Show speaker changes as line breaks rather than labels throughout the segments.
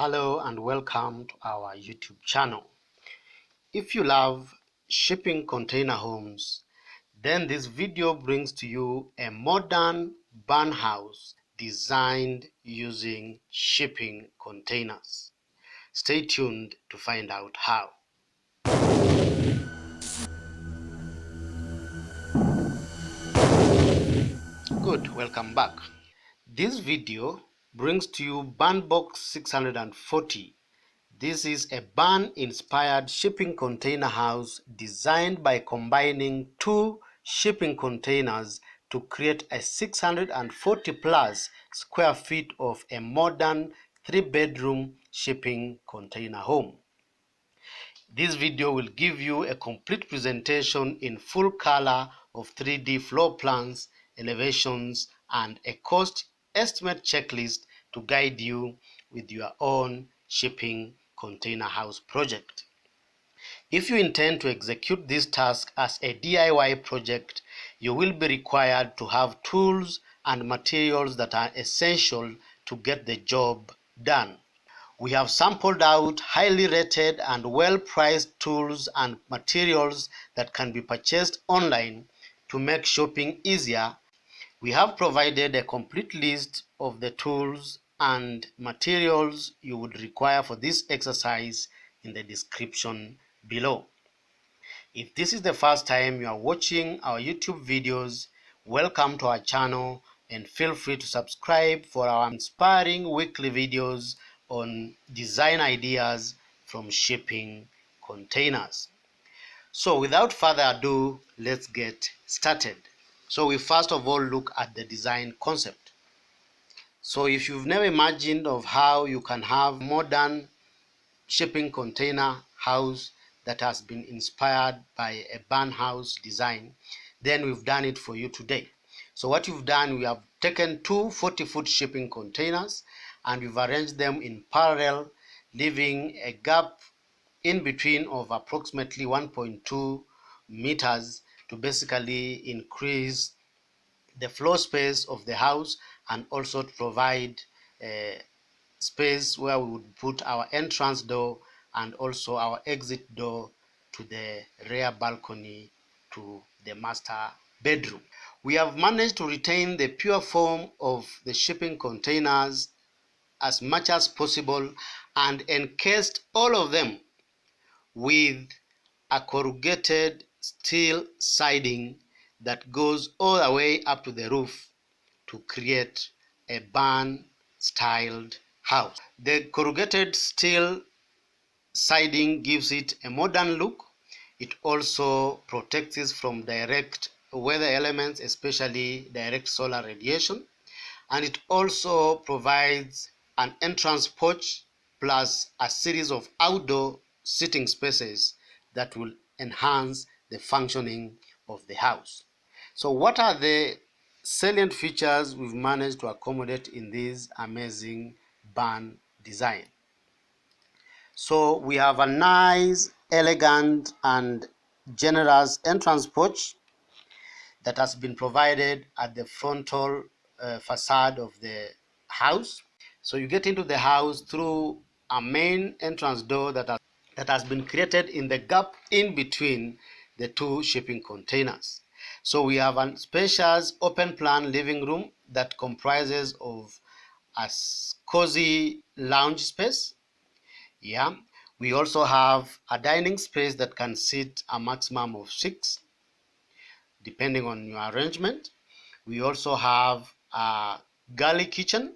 Hello and welcome to our YouTube channel. If you love shipping container homes, then this video brings to you a modern barn house designed using shipping containers. Stay tuned to find out how. Good, welcome back. This video brings to you BARNBOX 640. This is a barn-inspired shipping container house designed by combining two shipping containers to create a 640 plus square feet of a modern 3-bedroom shipping container home. This video will give you a complete presentation in full color of 3D floor plans, elevations, and a cost estimate checklist to guide you with your own shipping container house project. If you intend to execute this task as a DIY project, you will be required to have tools and materials that are essential to get the job done. We have sampled out highly rated and well-priced tools and materials that can be purchased online to make shopping easier. We have provided a complete list of the tools and materials you would require for this exercise in the description below. If this is the first time you are watching our YouTube videos, welcome to our channel and feel free to subscribe for our inspiring weekly videos on design ideas from shipping containers. So without further ado, let's get started. So we first of all look at the design concept. So if you've never imagined of how you can have modern shipping container house that has been inspired by a barn house design, then we've done it for you today. So what you've done, we have taken two 40-foot shipping containers and we've arranged them in parallel, leaving a gap in between of approximately 1.2 meters to basically increase the floor space of the house and also to provide space where we would put our entrance door and also our exit door to the rear balcony to the master bedroom. We have managed to retain the pure form of the shipping containers as much as possible and encased all of them with a corrugated steel siding that goes all the way up to the roof to create a barn styled house. The corrugated steel siding gives it a modern look. It also protects it from direct weather elements, especially direct solar radiation, and it also provides an entrance porch plus a series of outdoor sitting spaces that will enhance the functioning of the house. So what are the salient features we've managed to accommodate in this amazing barn design? So we have a nice, elegant and generous entrance porch that has been provided at the frontal facade of the house. So you get into the house through a main entrance door that has been created in the gap in between the two shipping containers. So we have a spacious open plan living room that comprises of a cozy lounge space. Yeah, we also have a dining space that can seat a maximum of 6 depending on your arrangement. We also have a galley kitchen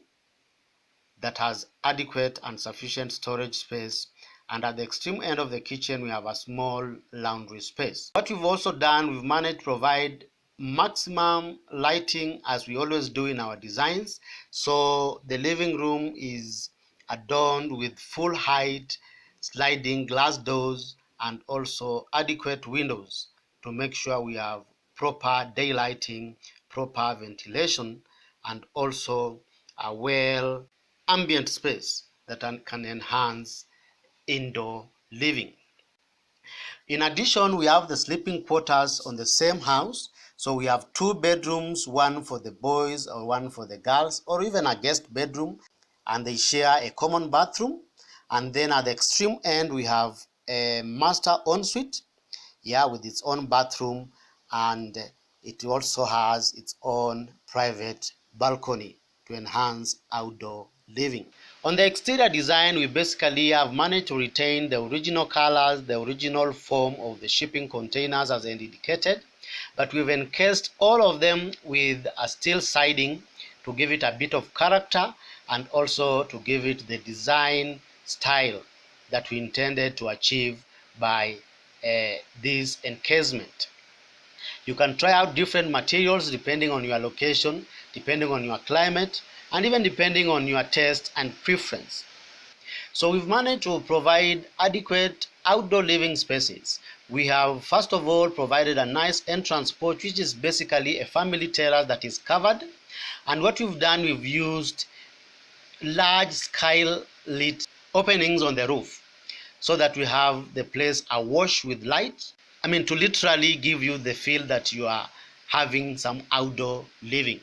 that has adequate and sufficient storage space, and at the extreme end of the kitchen we have a small laundry space. What we've also done, we've managed to provide maximum lighting as we always do in our designs. So the living room is adorned with full height sliding glass doors and also adequate windows to make sure we have proper daylighting, proper ventilation, and also a well ambient space that can enhance indoor living. In addition, we have the sleeping quarters on the same house. So we have 2 bedrooms, one for the boys or one for the girls, or even a guest bedroom, and they share a common bathroom. And then at the extreme end, we have a master ensuite, yeah, with its own bathroom, and it also has its own private balcony to enhance outdoor living. On the exterior design, we basically have managed to retain the original colors, the original form of the shipping containers as indicated, but we've encased all of them with a steel siding to give it a bit of character and also to give it the design style that we intended to achieve by this encasement. You can try out different materials depending on your location, depending on your climate, and even depending on your taste and preference. So we've managed to provide adequate outdoor living spaces. We have first of all provided a nice entrance porch, which is basically a family terrace that is covered. And what we've done, we've used large skylit openings on the roof so that we have the place awash with light. I mean, to literally give you the feel that you are having some outdoor living.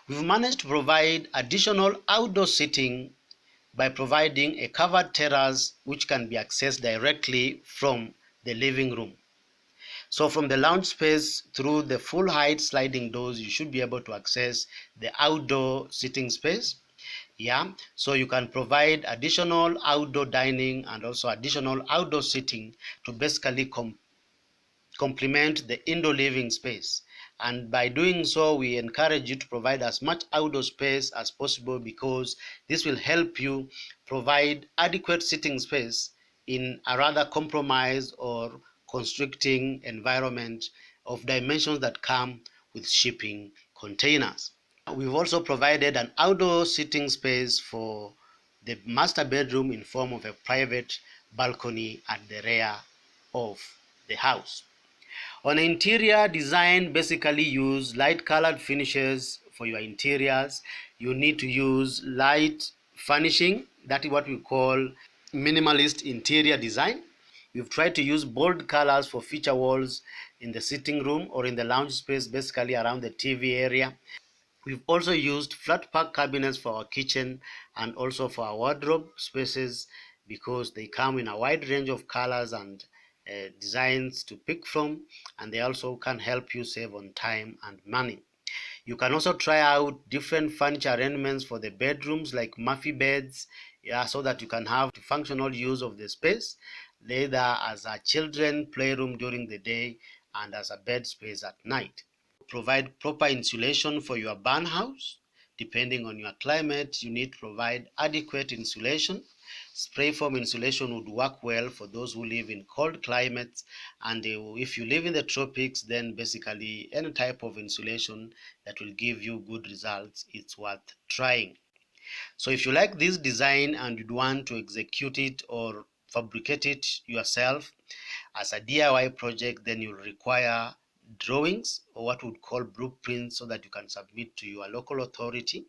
We've managed to provide additional outdoor seating by providing a covered terrace which can be accessed directly from the living room. So from the lounge space through the full height sliding doors, you should be able to access the outdoor sitting space. Yeah, so you can provide additional outdoor dining and also additional outdoor seating to basically complement the indoor living space. And by doing so, we encourage you to provide as much outdoor space as possible, because this will help you provide adequate sitting space in a rather compromised or constricting environment of dimensions that come with shipping containers. We've also provided an outdoor sitting space for the master bedroom in form of a private balcony at the rear of the house. On interior design, basically use light colored finishes for your interiors. You need to use light furnishing. That is what we call minimalist interior design. We've tried to use bold colors for feature walls in the sitting room or in the lounge space, basically around the TV area. We've also used flat pack cabinets for our kitchen and also for our wardrobe spaces, because they come in a wide range of colors and designs to pick from, and they also can help you save on time and money. You can also try out different furniture arrangements for the bedrooms, like Murphy beds, yeah, so that you can have functional use of the space, either as a children playroom during the day and as a bed space at night. Provide proper insulation for your barn house. Depending on your climate, you need to provide adequate insulation. Spray foam insulation would work well for those who live in cold climates, and if you live in the tropics, then basically any type of insulation that will give you good results, it's worth trying. So if you like this design and you'd want to execute it or fabricate it yourself as a DIY project, then you'll require drawings, or what we would call blueprints, so that you can submit to your local authority.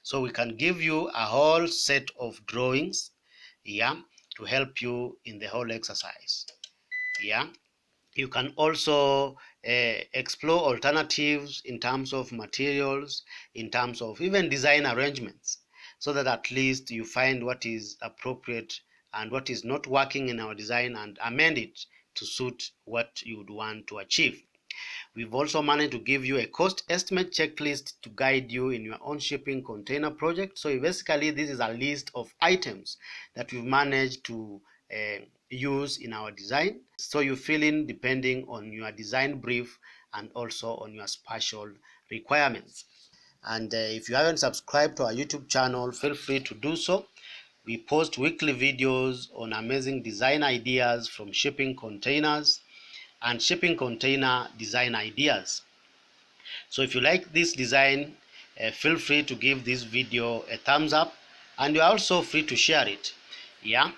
So we can give you a whole set of drawings, yeah, to help you in the whole exercise. Yeah, you can also explore alternatives in terms of materials, in terms of even design arrangements, so that at least you find what is appropriate and what is not working in our design and amend it to suit what you would want to achieve. We've also managed to give you a cost estimate checklist to guide you in your own shipping container project. So basically, this is a list of items that we've managed to use in our design, so you fill in depending on your design brief and also on your spatial requirements. And if you haven't subscribed to our YouTube channel, feel free to do so. We post weekly videos on amazing design ideas from shipping containers and shipping container design ideas. So if you like this design, feel free to give this video a thumbs up, and you're also free to share it. Yeah.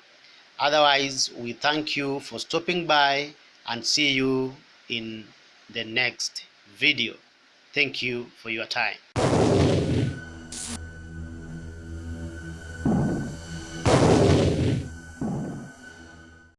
Otherwise, we thank you for stopping by and see you in the next video. Thank you for your time.